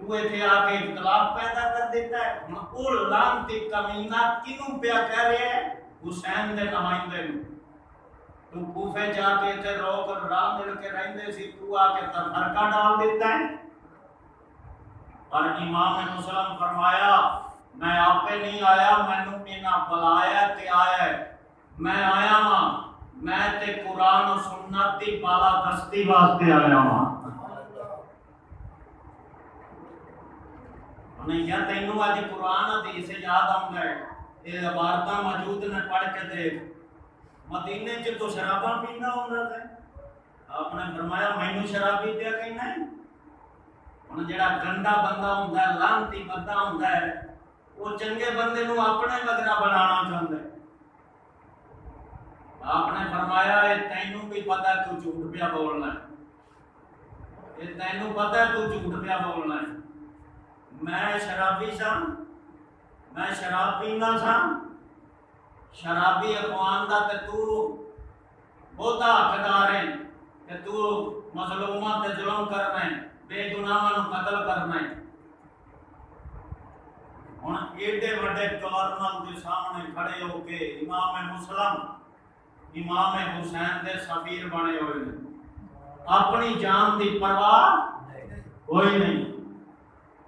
تو ایتھے آ کے اختلاف پیدا کر دیتا ہے. ہن او لعنتی کمینہ کینوں پیا کہہ رہے ہے؟ حسین دے نمائندے نوں. تو کوفے جا کے تے روک راہ مل کے رہندے سی، تو آ کے تفرقہ ڈال دیتا ہے. اور امام مسلم فرمایا میں آپے نہیں آیا، مینوں انہاں بلایا تے آیا ہے. میں آیا ہاں، میں تے قرآن و سنت دی بالا دستی واسطے آیا ہاں. نہیں یا تینوں اج قرآن حدیث یاد آؤں گا، یہ عبارتاں موجود نے، پڑھ کے دیکھ. مدینے چ تو شراباں پینا ہوندا ہے. آپ نے فرمایا مینوں شرابی پیا کہنا ہے. ہن جڑا گندا بندہ ہوندا ہے، لعنتی بندہ ہوندا ہے، وہ چنگے بندے نوں اپنے وگرا بنانا چاہندا ہے. آپ نے فرمایا اے تینوں بھی پتہ تو جھوٹ پیا بولنا ہے، اے تینوں پتہ تو جھوٹ پیا بولنا ہے. میں شرابی سا، میں شراب پینا سا، شرابی اخوان دا تے تو بہتا حقدار ہے کہ تو مظلوماں تے ظلم کرنا ہے، بے گناہاں نوں قتل کرنا ہے. ہن ایڈے وڈے گورنر دے سامنے کھڑے ہو کے امام مسلم امام حسین دے سفیر بنے ہوئے نے، اپنی جان دی پرواہ کوئی نہیں.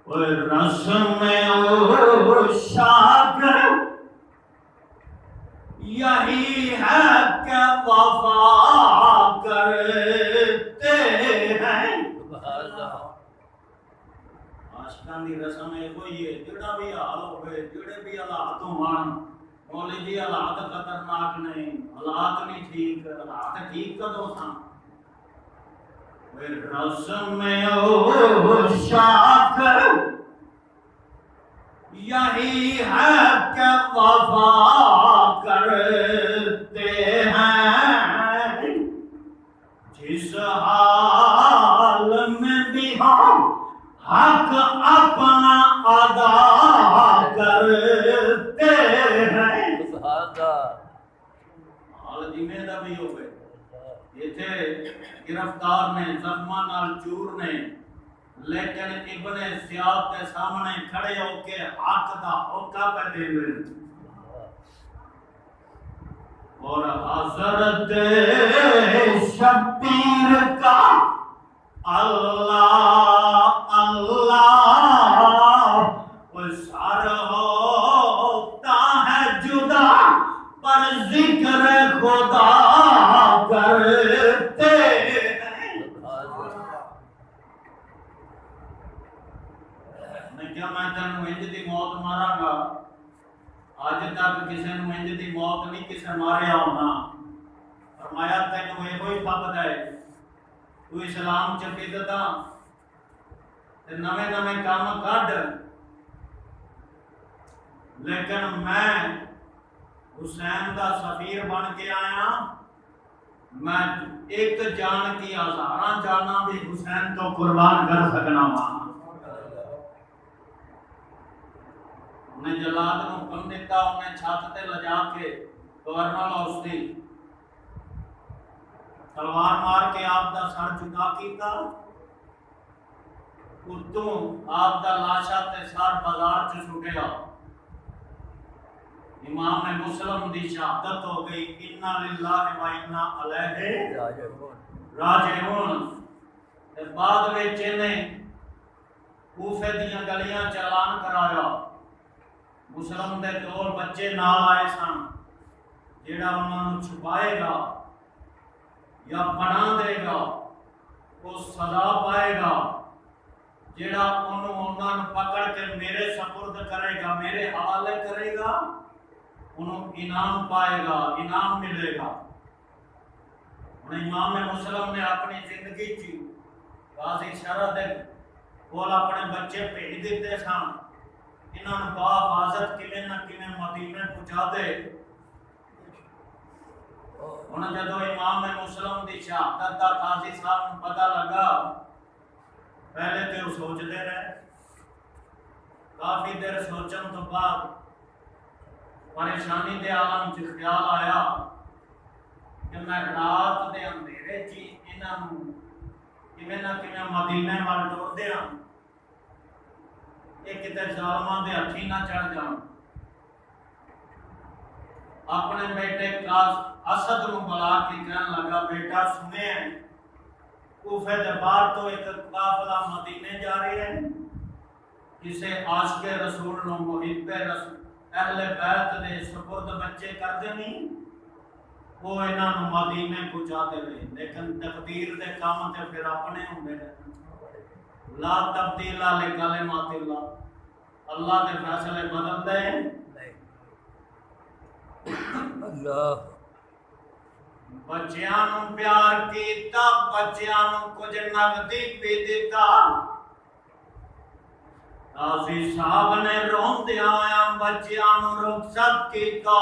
رسم عشاق یہی ہے کہ وفا کرتے ہیں. عاشقاں دی رسم یہ کوئی ہے، جڑا بھی حال ہوئے، جڑے بھی حالات ہون، مولوی جی حالات خطرناک نہیں، حالات نہیں ٹھیک، حالات ٹھیک کدوں سن. رسم عشاق یہی ہے کہ وفا کرتے ہیں، جس حال میں بھی ہم حق اپنا ادا کرتے ہیں. حال جنہیں دا بھی ہوئے، ایتھے گرفتار نے، زخماں نال چور نے، لیکن ابن زیاد کے سامنے کھڑے ہو کے حق دا ہوکا پہ دے دے. اور حضرت شبیر کا اللہ اللہ وہ سر ہوتا ہے جدا پر ذکر خدا کرتے ہیں. میں کیا میں تینوں انج دی موت مارا گا؟ آج تک کسی نے انج دی موت نہیں کسی ماریا ہونا. فرمایا تینوں یہ کوئی پکد ہے، تو اسلام چ بدعتاں تے نویں نویں کام کڈ، لیکن میں حسین دا سفیر بن کے آیا. میں ایک جان کی ہزاراں جانا بھی حسین تو قربان کر سکنا وا. انہیں جلاد نو حکم دیتا، انہیں چھت تے لجا کے گورنر ہاؤس دی تلوار مار کے آپ دا سر جدا کیتا. اتوں آپ دا لاشا تے سر بازار چ سٹیا. امام مسلم دی شہادت ہو گئی. انا للہ و انا الیہ راجعون. بعد وچ انہیں کوفے دیاں گلیاں چالان کرایا. مسلم دے دو بچے نال آئے سن، جیڑا انہاں نوں چھپائے گا یا بنا دے گا وہ سزا پائے گا. جیڑا انہاں نوں پکڑ کے میرے سپرد کرے گا، میرے حوالے کرے گا، انہوں انعام پائے گا، انعام ملے گا. امام مسلم نے اپنی زندگی چی قاضی شرح دے کول اپنے بچے بھیج دیتے سن، انہوں نے بحفاظت کیویں نہ کیویں مدینے پہنچا دے. ہن جدوں امام مسلم دی شہادت دا قاضی صاحب نوں پتہ لگا، پہلے تے وہ سوچتے رہے، کافی دیر سوچن تو بعد پریشانی دے عالم چ خیال آیا کہ میں رات دے اندھیرے چی انہاں نوں کیویں نہ کیویں مدینے ول ٹر دیاں. یہ کتے ظالماں دے ہتھی نہ چڑھ جان۔ اپنے بیٹے اسد نو بلا کے کہنے لگا بیٹا سنے ہیں کوفے دے باہر تو ایک قافلہ مدینے جا رہے ہیں، کسے عاشق رسول نو محب رسول اہل بیت دے سپرد بچے کر دینی وہ انہاں نو مدینے پہنچا دے، لیکن تقدیر دے کام تے پھر اپنے ہوندے نے۔ لا تبدیل لکلمات اللہ، اللہ دے فیصلے بدلدے ہیں اللہ۔ بچیاں نو پیار کیتا، بچیاں نو کچھ نقدی بھی دیتا۔ قاضی صاحب نے روندیاں آیا بچیاں نو رخصت کیتا،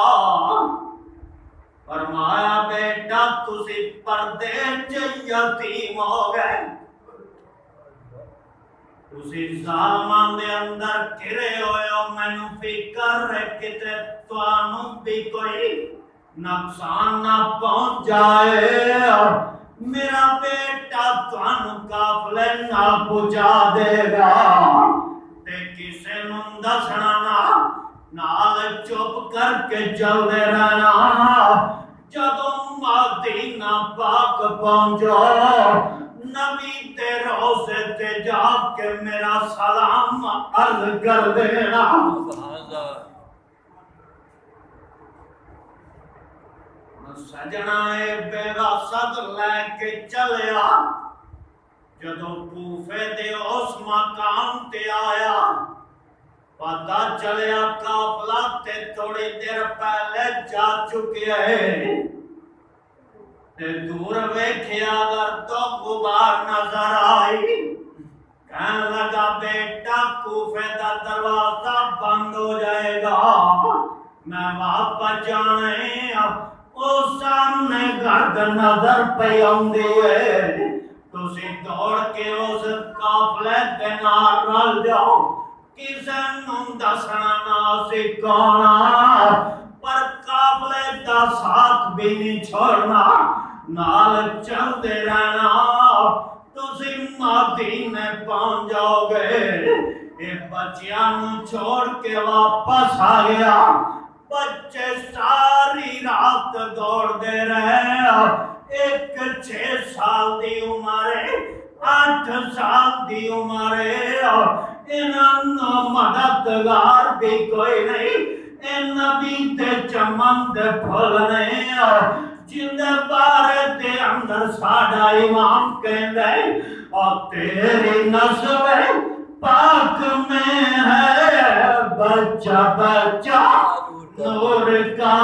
فرمایا بیٹا تسی پردے چ یتیم ہو گئے، تسی ظالماں دے اندر گھرے ہوئے ہو، مینوں فکر ہے کتے تانوں بھی کوئی نقصان نہ پہنچ جائے، میرا بیٹا تانوں قافلے نال پہنچا دے گا تے کسے نوں دسنا نہ، نال چپ کر کے چلدے رہنا۔ جدوں مدینہ پاک پہنچو نبی تے روضے تے جا کے میرا سلام عرض کر دینا۔ سجنا بیوہ صد لے کے چلیا، جدوں کوفے دے اس مقام تے آیا پتہ چلیا قافلہ تے تھوڑی دیر پہلے جا چکے ہیں، تے دور ویکھیا اگر تو غبار نظر آئی، کہنے لگا بیٹا کوفے دا دروازہ بند ہو جائے گا، میں واپس جانے او سامنے گرد نظر پہ آندی ہے، تسی دوڑ کے اس قافلے دے نال رل جاؤ، کسے نوں دسنا نہ سکھانا، پر قافلے دا ساتھ بھی نہیں چھوڑنا، نال چلدے رہنا، تسی مدینے پہنچ جاؤ گے۔ اے بچیاں نوں چھوڑ کے واپس آ گیا، بچے ساری رات دوڑ دے رہے، ایک 6 سال دی عمر ہے، 8 سال دی عمر ہے، انہاں مددگار بھی کوئی نہیں، اے نبی تے چمن دے پھل نہیں، جن دے بارے دے اندر ساڈا امام کہندے اور تیری نسل پاک میں ہے بچہ بچہ نور کا،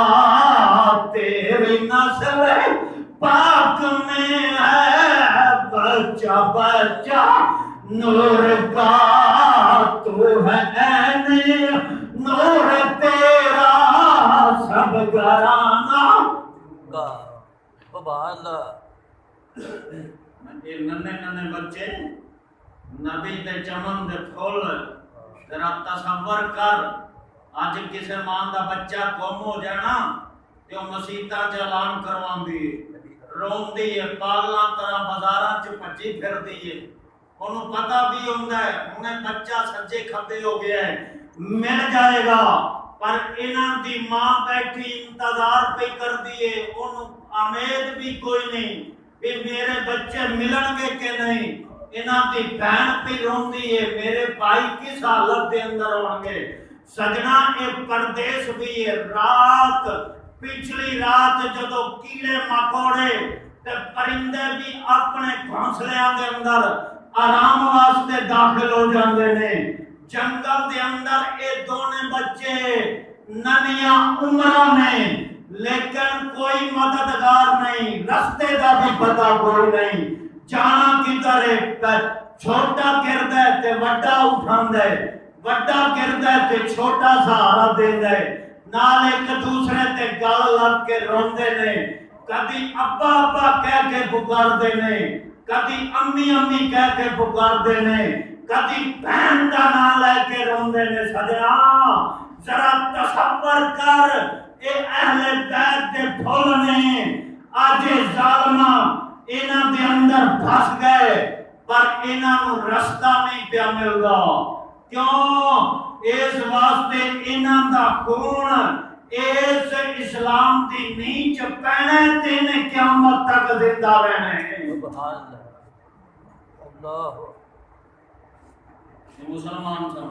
تیری نسل پاک میں ہے بچہ بچہ نور کا، تو ہے عین نور تیرا سب گھرانہ کا۔ سبحان اللہ۔ یہ ننے ننے بچے نبی دے چمن دے پھول، ذرا تصور کر اج کسے ماں دا بچہ گم ہو جانا تے او مسیتاں چ اعلان کرواندی ہے، روندی ہے، پاگلاں طرح بازاراں چ بھجی پھردی ہے، اونوں پتہ بھی ہوندا ہے ہن بچہ سجے کھبے ہو گیا ہے، مل جائے گا، پر انہاں دی ماں بیٹھی انتظار پہ کر دیے، اونوں امید بھی کوئی نہیں کہ میرے بچے ملن گے کہ نہیں، انہاں دی بہن پہ روندی ہے میرے بھائی کس حالت دے اندر ہوں گے۔ سجنا ایک پردیس بھی ہے، رات پچھلی رات جدو کیڑے مکوڑے تے پرندے بھی اپنے گھونسلیاں دے اندر آرام واسطے داخل ہو جاندے نے، جنگل دے اندر اے دونے بچے ننیاں عمروں نے، لیکن کوئی مددگار نہیں، رستے دا بھی پتہ کوئی نہیں، جانا کدھر ہے، چھوٹا گردا ہے تے وڈا اٹھاندا ہے، وڈا گردا ہے تے چھوٹا سہارا دیندا ہے، نال ایک دوسرے تے گل لگ کے روندے نے، کبھی ابا ابا کہہ کے پکاردے نے، کبھی امی امی کہہ کے پکاردے نے، کبھی بہن دا نام لے کے روندے نے۔ سجنا ذرا تصور کر، اے اہل بیت دے پھول نے، اج ظالماں انہاں دے اندر پھس گئے، پر انہاں نوں رستہ نہیں پیا ملدا، کیوں؟ اس واسطے انہاں دا خون اس اسلام دی نیچ پینے تے نے قیامت تک زندہ رہنا ہے۔ سبحان اللہ اللہ یہ مسلمان سن،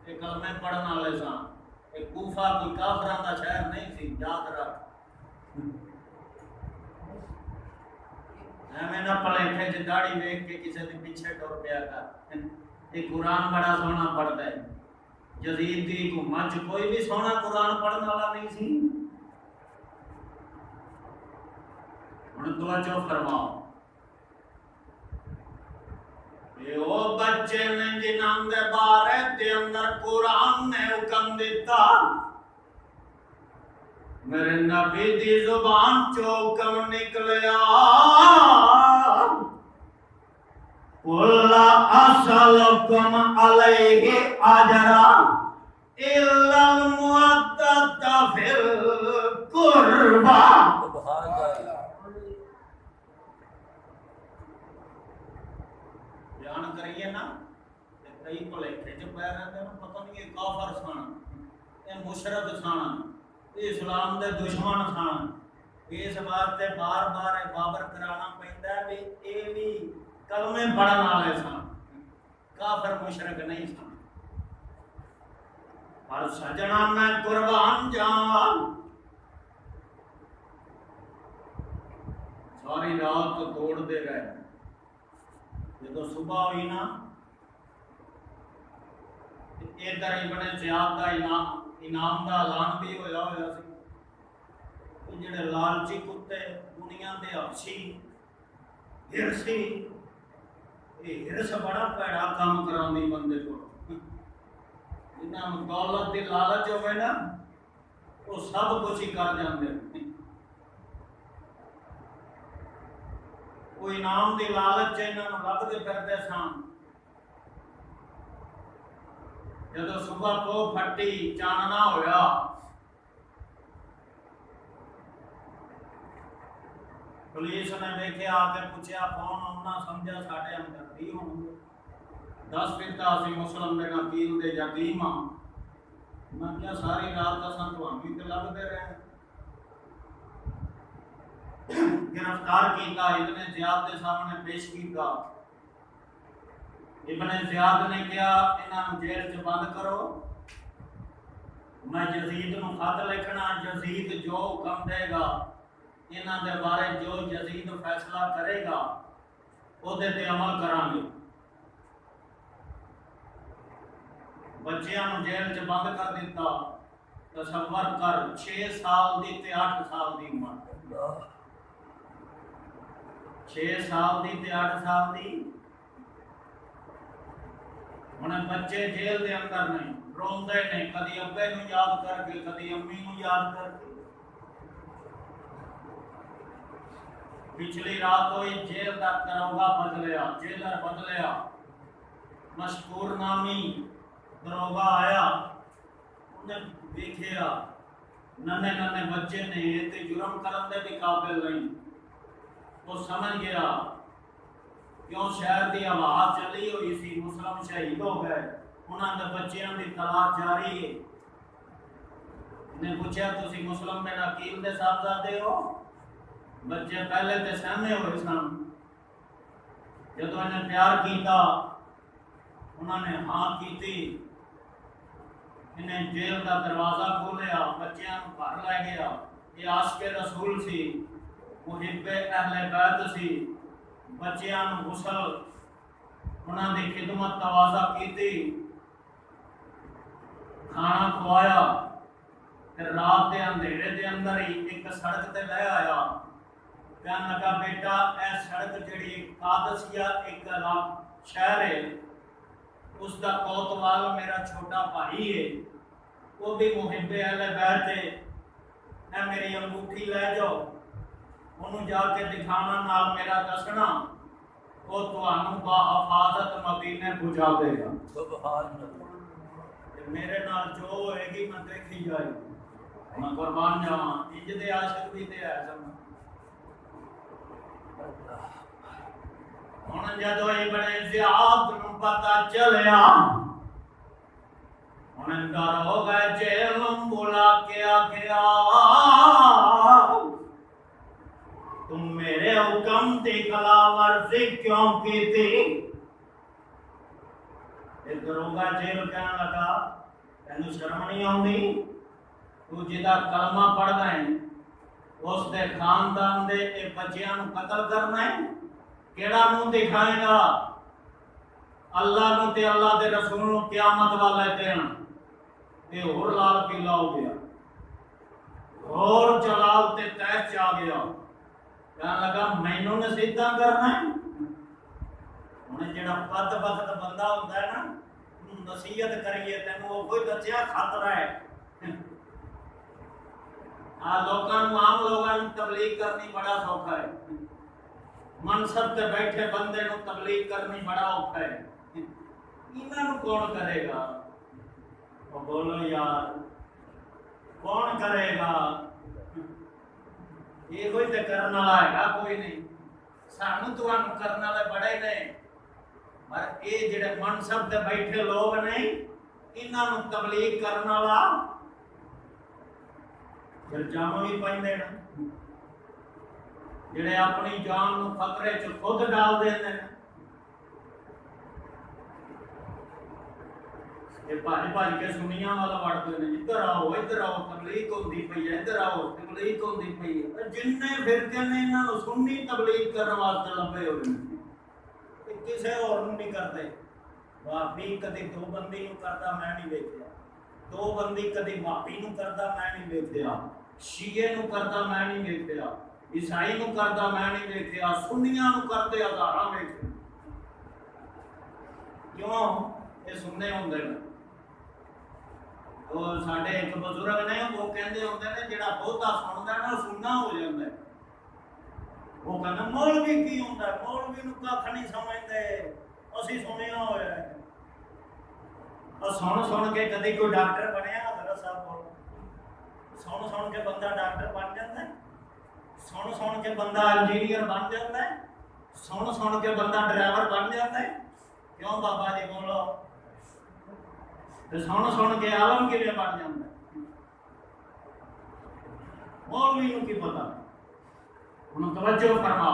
یہ کلمے پڑھن والے سن، یہ کوفہ کوئی کافراں دا شہر نہیں سی، یاد رکھ۔ میں نہ پلے تھے داڑھی دیکھ کے کسی دے پیچھے ٹر پیا کر۔ یہ قرآن بڑا سونا پڑھتا ہے، یزید دی حکومت چ کوئی بھی سونا قرآن پڑھنے والا نہیں سی۔ ہن توجہ فرماؤ، یہ وہ بچے نے جنہاں دے بارے دے اندر قرآن نے حکم دیتا، میرے نبی دی زبان چو حکم نکلیا، قُلْ لَا أَسْأَلُكُمْ عَلَيْهِ أَجْرًا إِلَّا الْمَوَدَّةَ فِي الْقُرْبَى۔ سبحان اللہ بیان کریے نا، کئی بھلیکھے جو پہ رہتے ہیں پتہ نہیں یہ کافر سن، یہ مشرک سن، یہ اسلام دے دشمن سن۔ اس واسطے بار بار بابر کرانا پیندا ہے بھی اے بھی کلمے پڑھن والے سن، کافر مشرک نہیں سن۔ پر سجنا میں قربان جان، ساری رات دوڑ دے گئے، جدو صبح ہوئی نا ادھر ابن زیاد دا انعام دا اعلان بھی ہویا ہوا سی، جڑے لالچی کتے دنیا دے افسی ہرسی، یہ ہرس بڑا پیڑا کام کراندی بندے کو، جنہاں دولت دی لالچ ہوئے نا وہ سب کچھ ہی کر جاندے، وہ انعام دی لالچ انہاں لبدے پھردے سن۔ جدو صبح کو پھٹی چاننا ہویا، پولیس نے دیکھے آ کے پوچھا کون ہونا، سمجھا ساڈے ہمدردی ہوں گے، دس دتا اسی مسلم دے نکیل دے یتیم ہاں۔ میں کیا ساری رات اساں تہاڈی تے لبدے رہے، گرفتار کیتا، ابن زیاد دے سامنے پیش کیتا۔ ابن زیاد نے کہا انہاں جیل چ بند کرو، میں یزید نو خط لکھنا، یزید جو حکم دے گا انہاں دے بارے جو یزید فیصلہ کرے گا او دے تے عمل کران گے۔ بچیاں نو جیل چ بند کر دیتا، تصور کر 6 سال دی تے 8 سال دی عمر، 6 سال دی تے 8 سال دی۔ ہن بچے جیل دے اندر نہیں روندے نہیں، کدی ابے نو یاد کر کے کدی امی نو یاد کر کے۔ پچھلی رات ہوئی جیل دا دروگا بدلیا، جیلر بدلیا، مشکور نامی دروگا آیا، انہیں دیکھیا ننے ننے بچے نے یہ تے جرم کرن دے بھی قابل نہیں، وہ سمجھ گیا کیوں شہر دی آواز چلی ہوئی سی، مسلم شہید ہو گئے، انہاں دے بچیاں دی تلاش جاری ہے۔ انہیں پوچھا تسی مسلم میں عقیل دے صاحبزادے ہو؟ بچے پہلے تے سہمے ہوئے سن، جدو انہیں پیار کیتا انہوں نے ہاں کیتی، انہیں جیل دا دروازہ کھولیا، بچیاں نو گھر لے گیا۔ یہ عاشق رسول سی، محب اہل بیت سی، بچیاں نو غسل انہاں دی خدمت تواضع کیتی، کھانا کھوایا، پھر رات دے اندھیرے دے اندر ہی ایک سڑک تے لے آیا، کہنے لگا بیٹا اے سڑک جڑی قادسیہ ایک شہر ہے، اس دا کوتوال میرا چھوٹا بھائی ہے، وہ بھی محب اہل بیت ہے، اے میری انگوٹھی لے جاؤ، انہوں جا کے دکھانا نال میرا دسنا، وہ تانوں با حفاظت مدینے پہنچا دے گا۔ سبحان اللہ میرے نال جو ہوئے گی میں دیکھی جائے گی، میں قربان جاواں، انج دے عاشق بھی تے ہے سن۔ ہن جدوں ابن زیاد نوں پتہ چلیا اندر ہو گئے جہنم بلا کے آخیا تم میرے حکم دی خلاف ورزی کیوں کی تھی؟ دروگا جیل کہنے لگا تینوں شرم نہیں آتی؟ تو جدا کلمہ پڑھنا ہے اس دے خاندان دے اے بچیاں نوں قتل کرنا ہے، کیڑا منہ دکھائے گا اللہ نوں تے اللہ دے رسول نوں قیامت والے دن؟ تے اور لال پیلا ہو گیا اور جلال تے تیس چ آ گیا، کہنے لگا مینوں نصیحتاں کرنا ہے؟ ہن جڑا بد وقت بندہ ہوندا ہے نا نصیحت کریے تینوں وہ کوئی دسیا خطرہ ہے عام لوگاں نوں تبلیغ کرنی بڑا سوکھا ہے، منصب تے بیٹھے بندے نوں تبلیغ کرنی بڑا اوکھا ہے، انہاں نوں کون کرے گا؟ بولو یار کون کرے گا؟ یہ کوئی تے کرن والا ہے گا کوئی نہیں، سانوں تانوں کرن والے بڑے نے، پر اے جڑے منصب تے بیٹھے لوگ نے انہاں نوں تبلیغ کرن والا پھر جام بھی پائندے نا، جڑے اپنی جان نوں خطرے چ خود ڈال دیندے نے، یہ بھاج کے سنیاں والا وڑتے ہیں ادھر آؤ تبلیغ ہوندی پئی ہے، ادھر آؤ تبلیغ ہوندی پئی ہے، جن فرقے نے انہاں نوں سنی تبلیغ کرن واسطے لبے ہوئے ہیں، کسے اور نوں نہیں کرتے۔ بھابی کدی دو بندی نوں کردا میں نہیں ویکھیا، دو بندی کدی بھابی نوں کردا میں نہیں ویکھیا، شیعہ نوں کردا میں نہیں ویکھیا، عیسائی نوں کردا میں نہیں ویکھیا، سنیاں نوں کردے ہزاراں ویکھے، کیوں؟ یہ سننے ہوندے نے۔ تو ساڈے ایک بزرگ نے وہ کہندے ہوندے نے جڑا بہتا سندا ہے نا سننا ہو جاندا ہے، وہ کہنا مولوی کی ہوندا ہے، مولوی نوں ککھ نہیں سمجھدے، اسی سنیا ہویا ہے۔ اور سن کے کدی کوئی ڈاکٹر بنیا حضرت صاحب کو؟ سن کے بندہ ڈاکٹر بن جاتا ہے، سن کے بندہ انجینئر بن جاتا ہے، سن کے بندہ ڈرائیور بن جاتا ہے، کیوں بابا جی بولو؟ سن کے عالم کے لیے بن جاتا ہے، مولوی نوں کی پتا؟ انہوں توجہ فرما،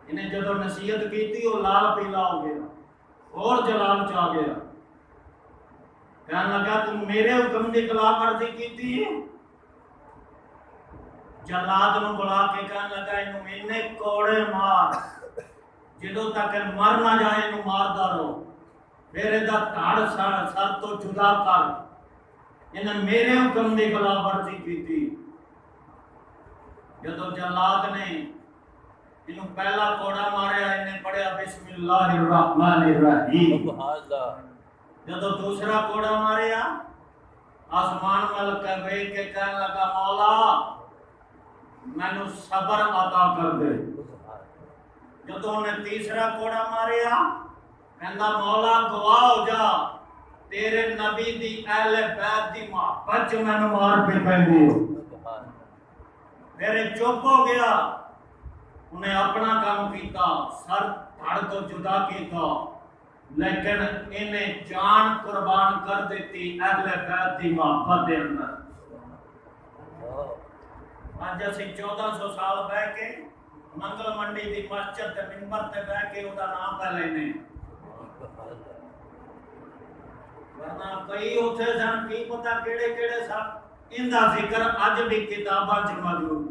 انہیں جدو نصیحت کی تھی وہ لال پیلا ہو گیا اور جلال چ آ گیا، کہنے لگا تم میرے حکم کی خلاف ورزی کی تھی؟ جلاد نو بلا کے کہنے لگا انہوں انہیں کوڑے مار جدوں تک مر نہ جائے انہوں ماردا رہو، میرے دا دھڑ سر تو جدا کر، انہیں میرے حکم کی خلاف ورزی کی تھی۔ جدو جلاد نے انہوں پہلا کوڑا ماریا انہیں پڑھیا بسم اللہ الرحمن الرحیم، جدو دوسرا کوڑا ماریا آسمان وال ویکھ کے کہنے لگا مولا مینوں صبر عطا کر دے، جدو انہیں تیسرا کوڑا ماریا کہندا مولا گواہ ہو جا تیرے نبی دی اہل بیت دی محبت چ مینوں مار پہ پیندی، میرے چپ ہو گیا، انہیں اپنا کام کیتا، سر دھڑ تو جدا کیتا، لیکن انہیں جان قربان کر دیتی اہل بیت دی محبت دے اندر۔ اج اسی 1400 سال بہ کے منگل منڈی دی مسجد تے منبر تے بہ کے اودا نام پہ لینے، ورنہ کئی اوتھے سن کی پتہ کیڑے کیڑے سن، ان دا ذکر اج بھی کتاباں چ موجود،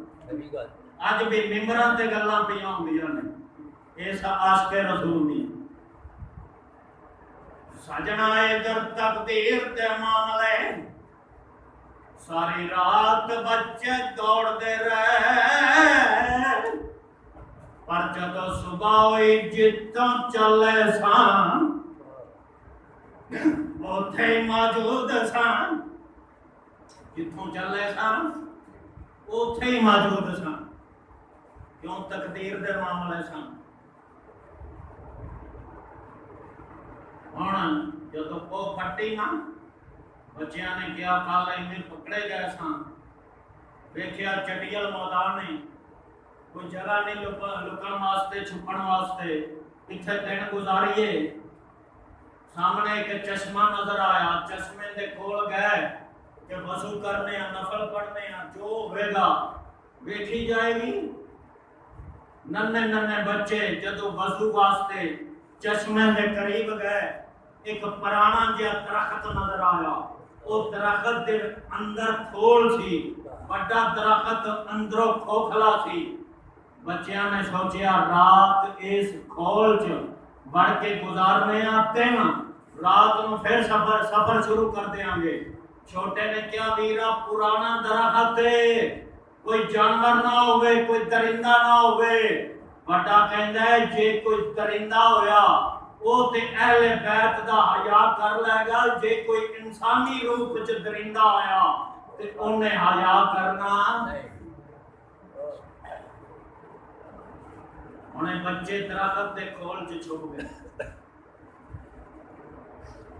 اج بھی ممبراں تے گلاں پیاں ہوندیاں نے، اس عاشق رسول دی۔ سجنا ادھر تقدیر تے معاملے ساری رات بچے دوڑ دے رہے، پر جدو صبح ہوئی جتوں چلے سان اوتھے ہی موجود سان، جتوں چلے سان اوتھے ہی موجود سان، کیوں؟ تقدیر دے معاملے سان۔ ہن جدو وہ پھٹی نا بچیاں نے کیا کل ایویں پکڑے گئے سان، ویکھیا چٹیل میدان نے کوئی جگہ نہیں لکن واسطے چھپن واسطے، اتنے دن گزاریے سامنے ایک چشمہ نظر آیا، چشمے دے کول گئے کہ وضو کرنے ہیں، نفل پڑھنے ہیں، جو ہوئے گا ویکھی جائے گی۔ ننے ننے بچے جدو وضو واسطے چشمے دے قریب گئے، ایک پرانا جہا درخت نظر آیا، وہ درخت دے اندر کھول سی، بڑا درخت اندروں کھوکھلا سی۔ بچیاں نے سوچیا رات اس کھول چ بڑھ کے گزارنے آتے ہیں، رات نو پھر سفر شروع کر دیاں گے۔ چھوٹے نے کیا ویرا پرانا درخت ہے، کوئی جانور نہ ہوئے، کوئی درندہ نہ ہوئے۔ بڑا کہندا ہے جے کوئی درندہ ہویا وہ تے اہل بیت دا حیا کر لے گا، جے کوئی انسانی روپ وچ درندہ آیا تے انہیں حیا کرنا نہیں۔ انہیں بچے درخت دے کھول چ چھپ گئے،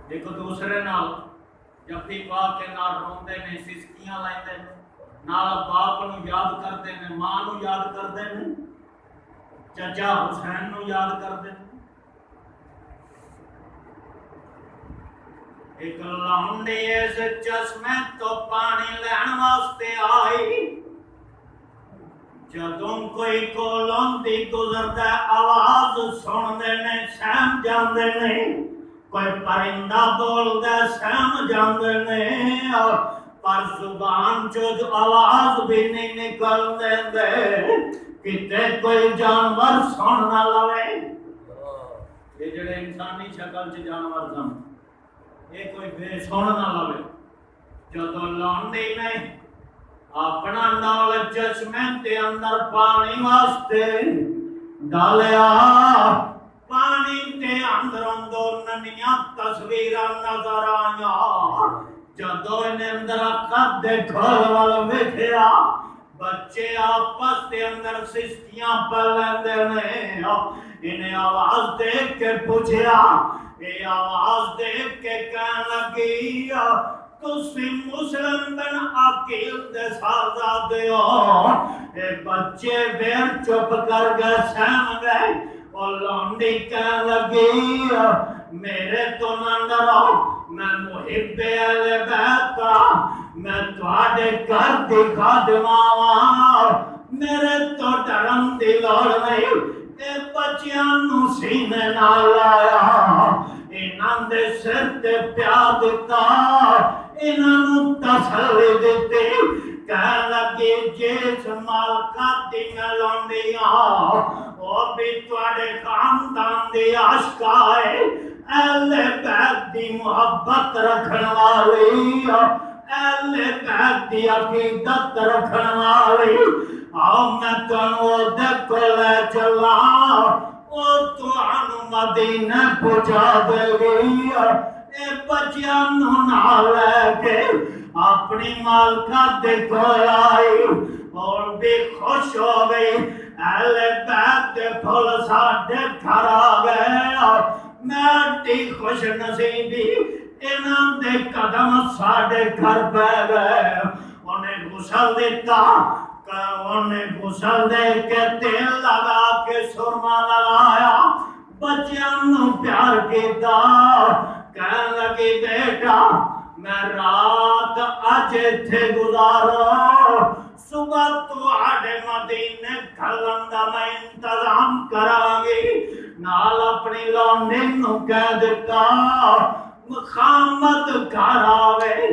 ایک دوسرے نال جفی پا کے نال روندے نے، سسکیاں لیندے نے، نال باپ نو یاد کردے نے، ماں نو یاد کردے نے، چچا حسین نو یاد کردے نے۔ ایک لونڈی اس چشمے تو پانی لین واسطے آئی، جدوں کوئی کولوں دی گزردا آواز سن دے نے، سہم جاندے نے، کوئی پرندہ بولدا سہم جاندے نے، پر زبان چوں آواز بھی نہیں نکل دے کتے کوئی جانور سن نہ لوے۔ یہ جڑے انسانی شکل چ جانور سن، یہ کوئی بے سن نہ لوے۔ جدو لونڈی نے اپنا نال چشمے دے اندر پانی واسطے ڈالیا، پانی دے اندروں دو ننیاں تصویراں نظر آئیاں۔ جدو انہیں اندر قد دے کھول وال ویکھیا، بچے آپس دے اندر سسکیاں پلیندے نے۔ انہیں آواز دیکھ کے پوچھیا، یہ آواز دیکھ کے کہنے لگی تسی مسلم بن عقیل دے شہزادے ہو۔ اے بچے بیر چپ کر گئے، سہم گئے۔ اور لونڈی کہنے لگی میرے تو نہ ڈرو، میں محب اہل بیت ہاں، میں تواڈے گھر دی خادمہ ہاں، میرے تو ڈرن دی لوڑ نہیں۔ اے بچیاں نو سینے نال لایا، انہاں دے سر تے پیار دتا، انہاں نو تسلی دتی، کہنے لگی جس مالکا دی میں لونڈی ہاں، وہ بھی تواڈے خاندان دی عاشقہ ہے، اہل بیت دی محبت رکھن والی، اہل بیت دی عقیدت رکھن والی۔ آؤ میں تنو دے کو لے چلا، او تانوں مدینے پہنچا دے گی۔ اے بچیاں نو نال لے کے اپنی مالکہ دے کول آئی، اور بھی خوش ہو گئی۔ اہل بیت دے پھول ساڈے گھر آ گئے، میری خوش نصیبی انہاں دے قدم ساڈے گھر پہ گئے۔ انہیں غسل دیتا، انہیں غسل دے کے تیل لگا کے سرما لگایا، بچیاں نو پیار کیتا، کہنے لگی بیٹا میں رات اج ایتھے گزارو، صبح تواڈے مدینے کھلن دا میں انتظام کراں گی۔ نال اپنی لونڈی نو کہہ دتا خامد گھر آوے،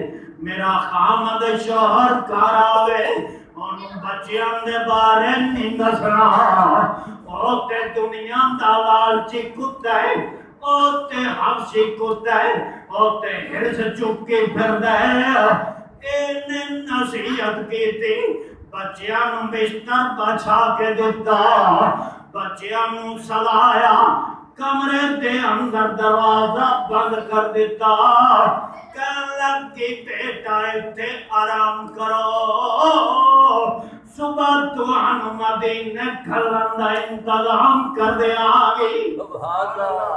میرا خامد شوہر گھر آوے، انہوں بچیاں دے بارے نہیں دسنا، او تے دنیا دا لالچی کتا ہے، او تے حبشی کتا ہے، او تے ہرس چکی پھر دے۔ انہیں نصیحت کی تھی، بچیاں نو بستر بچھا کے دیتا، بچیاں نو سلایا، کمرے دے اندر دروازہ بند کر دیتا، کہنے لگی بیٹا ایتھے آرام کرو، صبح تانوں مدینے کھلن دا انتظام کر دیاں گی۔ سبحان اللہ۔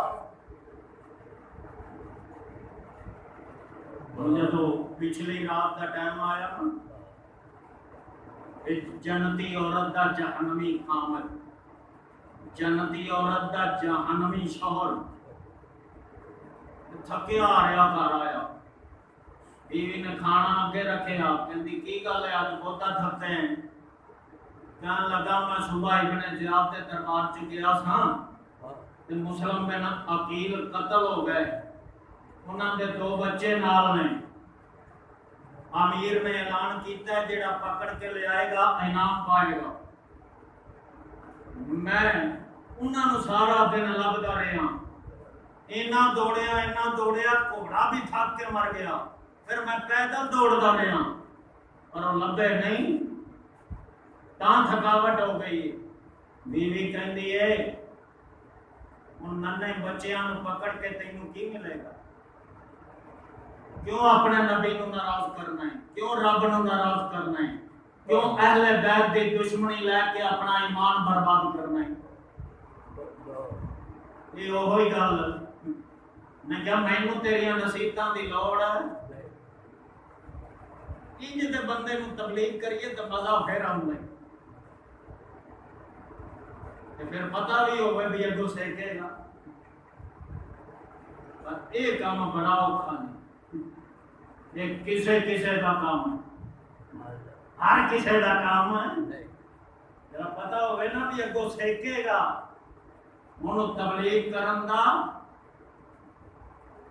جدو پچھلی رات دا ٹائم آیا، جنتی عورت دا جہنمی خامد، جنتی عورت دا جہنمی شوہر، تھکیا آ رہا گھر آیا بیوی نے کھانا اگے رکھیا کہندی کی گل ہے اج بہتا تھکے ہیں کہنے لگا میں صبح ابن زیاد کے دربار چ گیا سا تے مسلم بن عقیل قتل ہو گئے انہاں دے 2 بچے نال نے امیر نے اعلان کیتا ہے جڑا پکڑ کے لے آئے گا انعام پائے گا میں انہاں نو سارا دن لبدا رہا اینا دوڑیا گھوڑا بھی تھک کے مر گیا پھر میں پیدل دوڑدا رہا اور وہ لبے نہیں تاں تھکاوٹ ہو گئی بیوی کہندی ہے ان ننے بچیاں نو پکڑ کے تینوں کی ملے گا کیوں اپنے نبی نو ناراض کرنا ہے کیوں رب نو ناراض کرنا ہے کیوں اہل بیت دی دشمنی لے کے اپنا ایمان برباد کرنا ہے یہ وہی گل میں کیا مینوں تیریاں نصیحتاں دی لوڑ ہے انج دے بندے نو تبلیغ کریے تو مزہ پھر آؤں گا پھر پتہ بھی ہوگا بھی اگوں سیکھے گا پر یہ کام بڑا اوکھا نہیں یہ کسے کا کام ہے ہر کسے کا کام ہے جب پتہ ہوگا نا بھی اگوں سیکھے گا انہوں تبلیغ کرن دا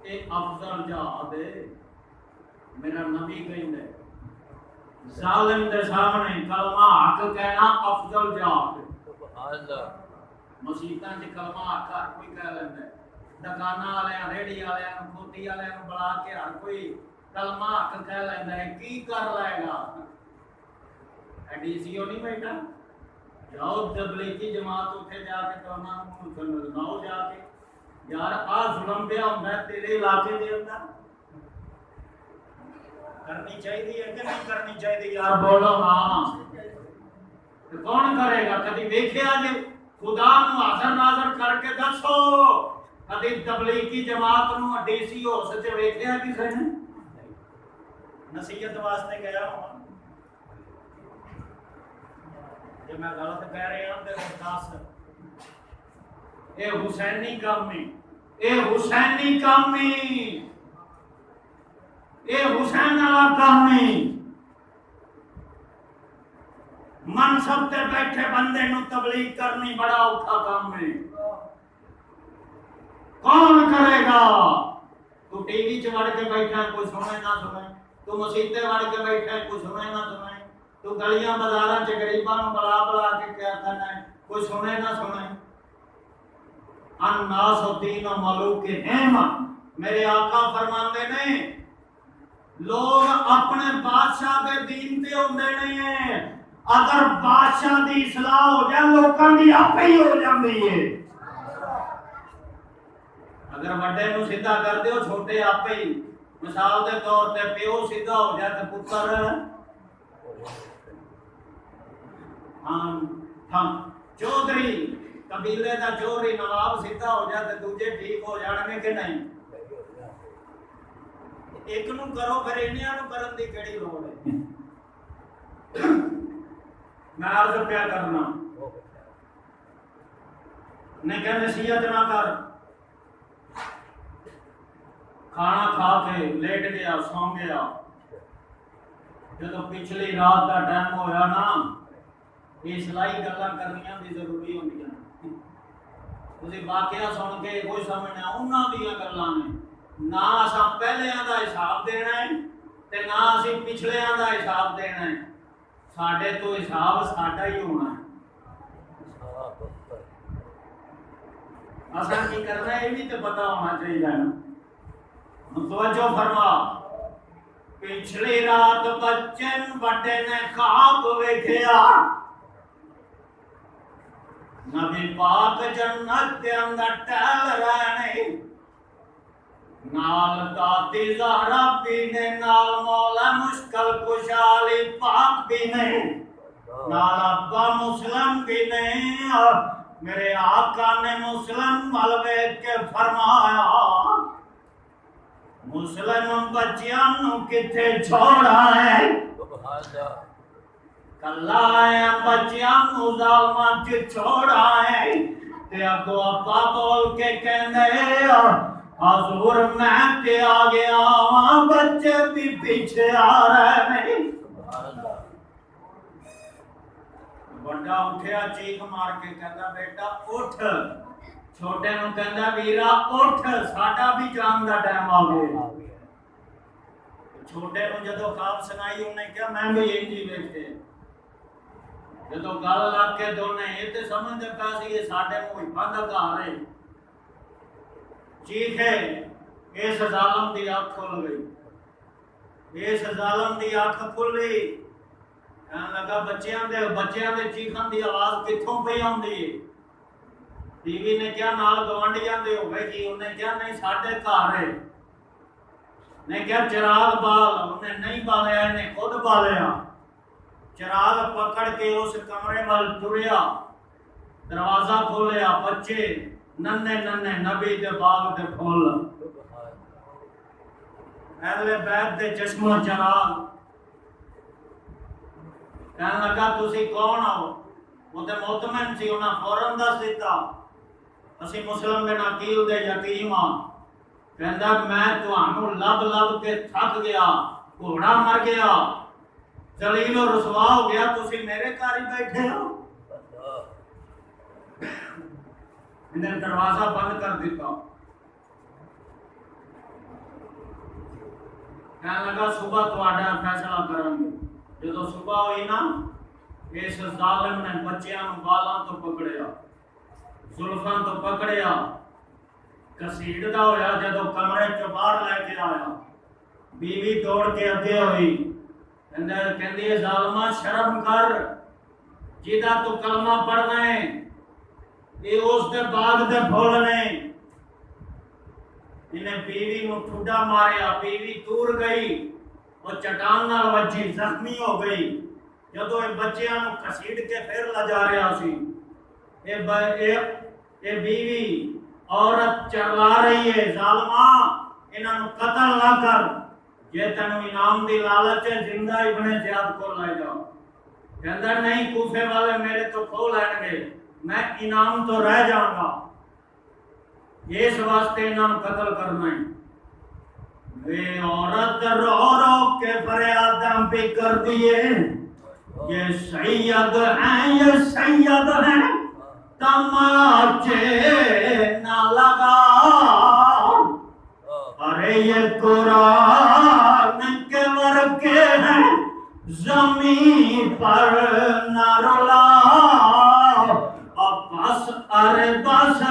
یہ افضل جہاد ہے میرا نبی کہندا ہے ظالم دے سامنے کلمہ حق کہنا افضل جہاد ہے مسیتاں چ کلمہ حق ہر کوئی کہہ لیندا ہے دکاناں والے ریڑھی والے کھوتی والے بلا کے ہر کوئی کلمہ حق کہہ لیندا ہے کی کر لے گا ڈی سی او نہیں بیٹھا جاؤ تبلیغی جماعت اٹھے جا کے کلمہ سناؤ جا کے یار آ ظلم پہ ہوندا ہے تیرے علاقے دے اندر کرنی چاہیے کہ نہیں کرنی چاہیے یار بولو ہاں کون کرے گا کبھی دیکھیا جی خدا نو حاضر ناظر کر کے دسو کبھی تبلیغی جماعت نو ڈی سی او سچ ویکھیا کسے نے نصیحت واسطے گیا ہوں جی میں غلط کہہ رہا ہوں تے دس اے حسینی کامی اے حسینی کامی اے حسین والا کامی منصب تے بیٹھے بندے نو تبلیغ کرنی بڑا اوکھا کام ہے کون کرے گا تو ٹی وی چ وڑ کے بیٹھا ہے کوئی سنے نہ سنے تو مسیتے وڑ کے بیٹھا ہے کوئی سنے نہ سنے تو گلیاں بازاراں چ غریباں نو بلا کے کیا کرنا ہے کوئی سنے نہ سنے الناس دین ملوکہم میرے آقا فرماندے نے لوگ اپنے بادشاہ دے دین تے ہوندے نہیں ہیں اگر بادشاہ دی اصلاح ہو جائے لوکاں دی آپ ہی ہو جاندی ہے اگر بڑے نو سیدھا کر دیو چھوٹے آپ ہی مثال دے طور تے پیو سیدھا ہو جائے تے پتر ہاں چودھری قبیلے دا چوری نواب سیدھا ہو جائے تے دوجے ٹھیک ہو جان گے کہ نہیں ایک نو کرو پھر انہاں نو کرن دی کیڑی لوڑ ہے میں عرض کیا کرنا نے کہ نصیحت نہ کر کھانا کھا کے لیٹ گیا سو گیا جب پچھلی رات کا ٹائم ہویا نا یہ سلائی گلاں کرنیاں بھی ضروری ہوندیاں تسی واقعہ سن کے کوئی سمجھنا انہاں دیاں گلاں نے نہ اساں پہلیاں دا حساب دینا ہے تے نہ اسی پچھلیاں دا حساب دینا ہے ساڈے تو حساب ساڈا ہی ہونا ہے اساں کی کرنا ہے یہ بھی تو پتہ ہونا چاہیے نا توجہ فرما پچھلی رات بچن بڑے نے خواب ویکھیا نبی پاک جنت کے اندر ٹہل رہے نے نال داتی زہرا بھی نے نال مولا مشکل کشا علی پاک بھی نے نال ابا مسلم بھی نے میرے آقا نے مسلم ملوے کے فرمایا مسلم بچیاں نو کتے چھوڑا ہے کلا ہے بچیاں نو ظالماں چ چھوڑا ہے تے اگو ابا بول کے کہندے حضور میں تے آ گیا وہاں بچے بھی پیچھے آ رہے ہیں بڑا اٹھیا چیخ مار کے کہتا بیٹا اٹھ چھوٹے نو کہندا ویرا اٹھ ساڈا بھی جان دا ٹائم آ گیا چھوٹے نو جدو خواب سنائی انہیں کہا میں بھی انجی ویکھے جدو گل لگ کے دونے یہ تے سمجھدے پیا سی یہ ساڈے منہ بند گھر ہے چیخے اس ظالم دی اکھ کھل گئی اس ظالم دی اکھ کھلی کہنے لگا بچیاں دے چیخن دی آواز کتھوں پئی آندی ہے بیوی نے کیا نال گوانڈیاں دے ہوئے جی انہیں کیا نہیں ساڈے گھر ہے نے کیا چراغ بال انہیں نہیں بالیا انہیں خود بالیا چراغ پکڑ کے اس کمرے وال ٹریا دروازہ کھولیا بچے ننے ننے نبی دے باغ دے پھول اہل بیت دے چشمہ چراغ کہنے لگا تسی کون ہو وہ تے مطمئن سی انہاں فوراً دس دیتا اسی مسلم بن عقیل دے یتیم ہاں کہندا میں تانوں لب لب کے تھک گیا گھوڑا مر گیا ذلیل و رسوا ہو گیا تسی میرے گھر ہی بیٹھے ہو انہیں دروازہ بند کر دیتا کہنے لگا صبح تہاڈا فیصلہ کریں گے جدو صبح ہوئی نا اس ظالم نے بچیاں نوں بالاں تو پکڑیا زلفاں تو پکڑیا کسیڑدا ہویا جدو کمرے چوں باہر لے کے آیا بیوی دوڑ کے اگے ہوئی کہندی ظالما شرم کر جیدا تو کلمہ پڑھنا ہے یہ اس دے باغ دے پھول نے انہیں بیوی نو ٹھڈا ماریا بیوی دور گئی وہ چٹان نال وجی زخمی ہو گئی جدو یہ بچیاں نو کسیڑ کے پھر لجا رہا سی یہ بیوی عورت چرلا رہی ہے ظالما انہاں نو قتل نہ کر یہ تینوں انعام دی لالچ ہے زندہ ابن زیاد کو لے جاؤ کہندا نہیں کوفے والے میرے تو کھو لین گے میں انعام تو رہ جاؤں گا اس واسطے انعام قتل کرنا ہے یہ عورت رو رو کے فریاداں پہ کر دیے یہ سید ہیں یہ سید ہیں تماچے نہ لگا ارے یہ قرآن کے ورقے ہیں زمین پر نہ رلا بس ارے بس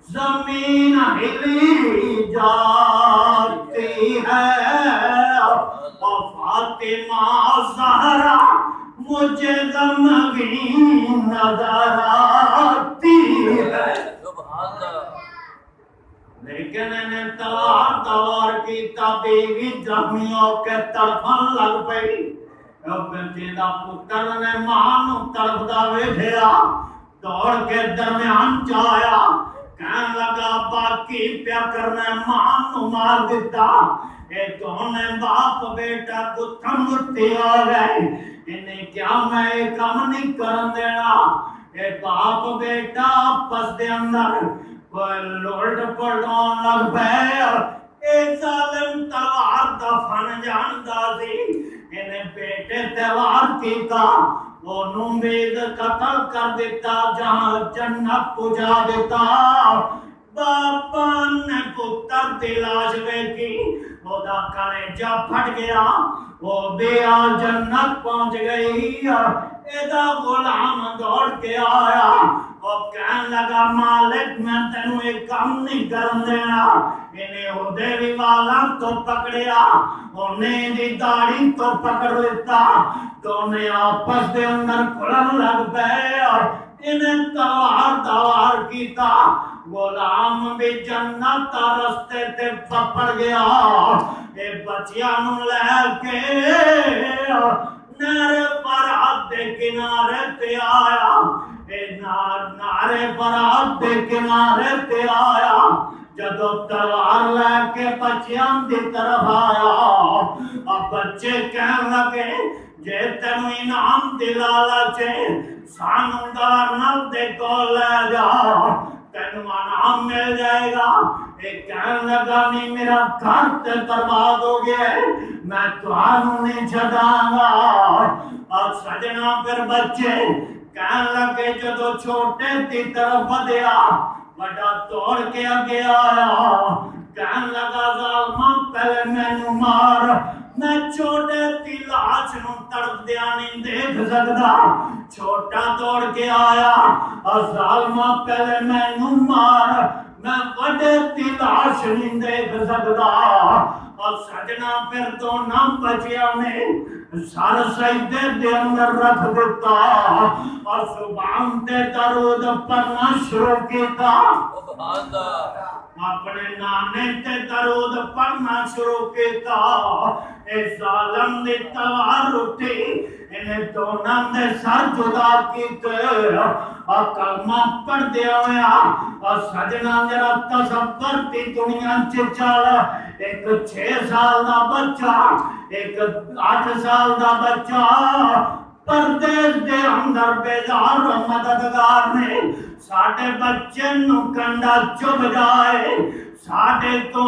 زمین ہلی جاتی ہے فاطمہ زہرا مجھے غمگین نظر آتی ہے لیکن انہیں تلوار کی بیوی زخمیوں کے تڑپن لگ پئی جیدا پتر نے ماں نو تڑپدا ویکھیا دوڑ کے درمیان چایا کہنے لگا باقی پیا کرنا ماں نو مار دیتا اے دونوں باپ بیٹا گتھم گتی ہو گئے انہیں کیا میں ایک کام نہیں کرن دینا اے باپ بیٹا آپس دے اندر کوئی لوٹ پڑھون لگ پے اے ظالم تلوار دا فن جاندا سی انہیں بیٹے تلوار کیتا وہ نمید قتل کر دیتا جہاں جنت پجا دیتا باپا نے پتر دی لاش ویکھی وہ دا کلیجہ پھٹ گیا وہ بیا جنت پہنچ گئی ایدہ غلام دوڑ کے آیا وہ کہنے لگا مالک میں تینوں ایک کام نہیں کرن دینا انہیں عہدے بھی والا تو پکڑیا انہیں دی داڑھی تو پکڑ لیتا دونوں آپس دے اندر کھلن لگ پے انہیں تلوار دوار کیتا غلام بھی جنت رستے تے پپڑ گیا اے بچیاں نو لے کے نہر فرات دے کنارے تے آیا اے نہر فرات دے کنارے تے آیا جدو تلوار لے کے بچیاں دی طرف آیا اب بچے کہنے لگے جے تینوں انعام دی لالچ سانوں گورنر دے کول لے جا تینوں انعام مل جائے گا. ایک کہنے لگا نہیں میرا گھر تے برباد ہو گیا ہے میں تمہوں نہیں چھڈاں گا. اور سجنا پھر بچے کہنے لگے جدو چھوٹے کی طرف ودیا بڑا توڑ کے اگے آیا کہنے لگا ظالما پہلے مینوں مار میں چھوٹے کی لاش نو تڑپ دیا نہیں دیکھ سکتا. چھوٹا دوڑ کے آیا اور ظالما پہلے مینوں مار میں بڑے کی لاش نہیں دیکھ سکتا. اور سجنا پھر دونوں بچیاں نے سر سجدے دے اندر رکھ دیتا اور زبان تے درود پڑھنا شروع کیتا. اپنے نانے تے درود پڑھنا شروع کیتا. اے ظالم دی تلوار اٹھی انہیں دونوں دے سر جدا کیتے اور کلمہ پڑھ دیا ہویا. اور سجنا جرا تصور دی دنیا چل ایک 6 سال دا بچہ ایک 8 سال دا بچہ پردیس دے اندر بیدار مددگار نے ساڈے بچے نو کنڈا چب جائے ساڈے تو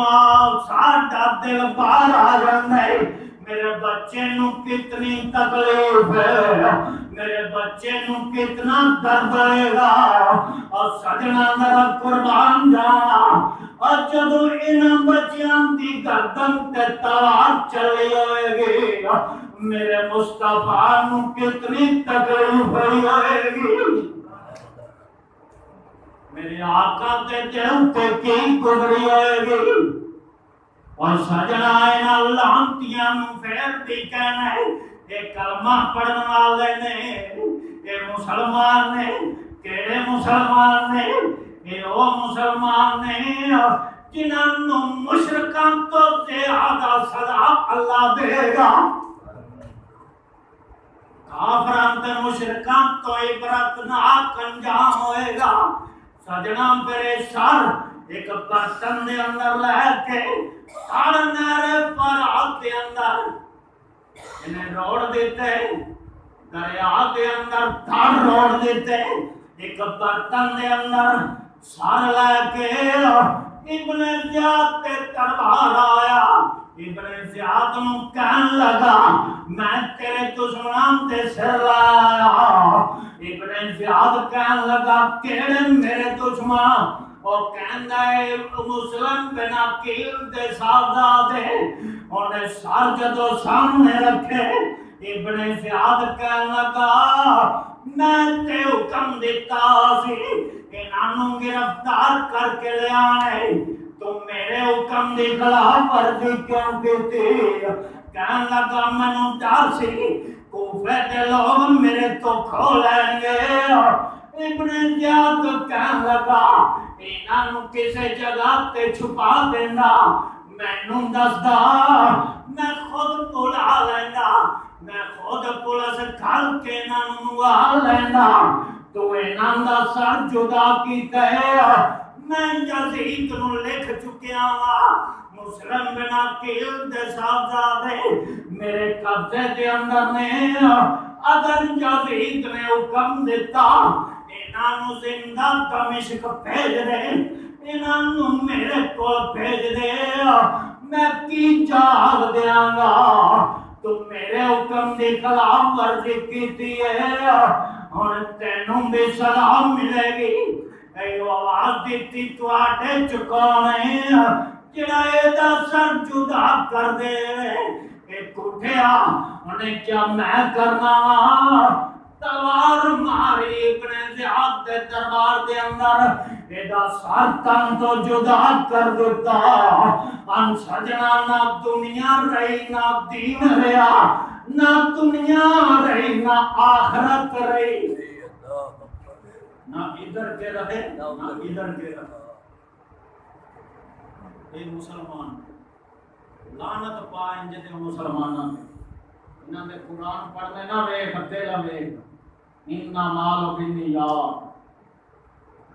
ساڈا دل باہر آ جاندا ہے. میرے بچے نو کتنی تکلیف ہے میرے بچے نو کتنا درد ہے گا. اور سجنا میرا قربان جانا اور جدو انہاں بچیاں دی گردن تے تلوار چلی ہوئے گی میرے مصطفیٰ نو کتنی تکلیف ہوئے گی. میرے آقا تے دل تے کی گزری ہوئے گی. اور سجنا انہاں لعنتیاں نو پھر بھی کہنا ہے یہ کلمہ پڑھن والے نے یہ مسلمان نے کیڑے مسلمان نے یہ وہ مسلمان نے جنہاں نو مشرکاں تو زیادہ سزا اللہ دے گا. کافراں تے مشرکاں تو عبرت ناک انجام ہوئے گا. سجنا میرے سر ایک برتن دے اندر لے کے ہر نہر فرات دے اندر انہیں روڑ دیتے دریا دے اندر دھڑ روڑ دیتے ایک برتن دے اندر سر لے کے ابن زیاد تے تلوار آیا. ابن زیاد نو کہن لگا میں تیرے دشمنان تے سر لایا. ابن زیاد کہن لگا کیڑے میرے دشمن وہ کہندا ہے مسلم بن عقیل دے صاحبزادے انہیں سر جدو سامنے رکھے ابن زیاد کہن لگا میں تے حکم دیتا سی انہاں نو گرفتار کر کے لے آنے تو میرے حکم دی خلاف ورزی کیوں کیتی. کہن لگا مینوں ڈر سی کوفے دے لوگ میرے تو کھو لیں گے. ابن زیاد کہن لگا انہاں نو کسے جگہ تے چھپا دینا مینوں دسدا میں خود بلا لیندا میں خود پولیس کھل کے انہاں نو آ لیندا. تو انہاں دا سر جدا کیتا ہے میں یزید نو لکھ چکیا وا مسلم بن عقیل دے صاحبزادے میرے قبضے دے اندر نے اگر یزید نے حکم دیتا انہاں نو زندہ دمشق بھیج دے انہاں نو میرے کو بھیج دے میں کی جواب دیاں گا. تو میرے حکم دی خلاف ورزی کیتی ہے ہن تینوں بھی سزا ملے گی. اے آواز دیتی تواڈے چکون ہے جڑا ایدا سر جدا کر دے اے اٹھیا انہیں کیا میں کرنا تلوار ماری ابن زیاد دے دربار دے اندر ایدا سر تن تو جدا کر دیتا. ان سجنا نہ دنیا رہی نہ دین رہا نہ دنیا رہی نہ آخرت رہی نہ ادھر کے رہے نہ ادھر کے رہے. اے مسلمان لعنت پائیں جتے مسلماناں انہاں دے قرآن پڑھنے نہ ویکھ تیرا ویکھ اننا مال و بنیاد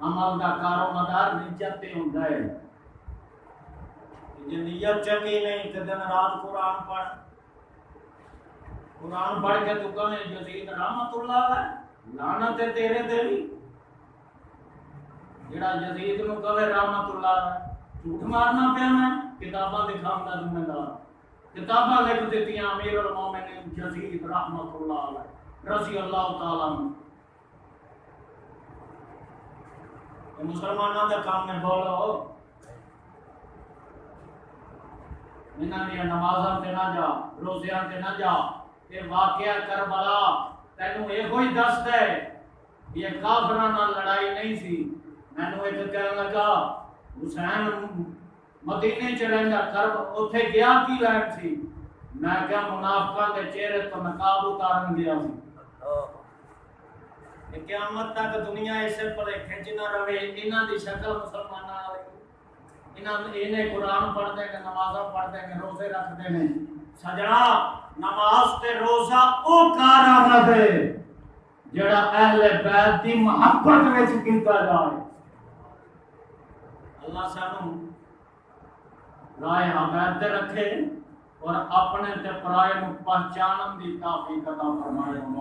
عمل دا کارو مدار نیت تے ہوندا ہے. جے نیت چنگی نہیں تے دن رات قرآن پڑھ کے تو کہیں یزید رحمت اللہ ہے لعنت ہے تیرے تے بھی جڑا یزید نو کہے رحمت اللہ جھوٹ مارنا پیا میں کتاباں دکھاؤں گا ذمہ دار کتاباں لکھ دیتی امیر المومنین یزید رحمت اللہ علیہ رضی اللہ تعالیٰ عنہ مسلمانوں کا کام میں بولو انہاں دی نمازاں تے نہ جا روزیاں تے نہ جا یہ واقعہ کربلا تینوں یہ کوئی دس دے یہ کافراں نال لڑائی نہیں سی مینوں ایک کہنے لگا حسین مدینے چ رہندا کرب اوتھے گیا کی لائن سی میں کہا منافقاں دے چہرے تو نقاب اتارن گیا سی قیامت تک دنیا اسے بھلیکھے چ نہ رہے انہاں دی شکل مسلماناں والی انہیں قرآن پڑھتے ہیں نمازاں پڑھتے ہیں روزے رکھتے ہیں سجنا نماز تے روزہ او کارآمد ہے جڑا اہل بیت دی محبت وچ کیتا جائے اللہ سانو رائے ہدایت تے رکھے اور اپنے تے پرائے نو پہچانن دی توفیق عطا فرمائے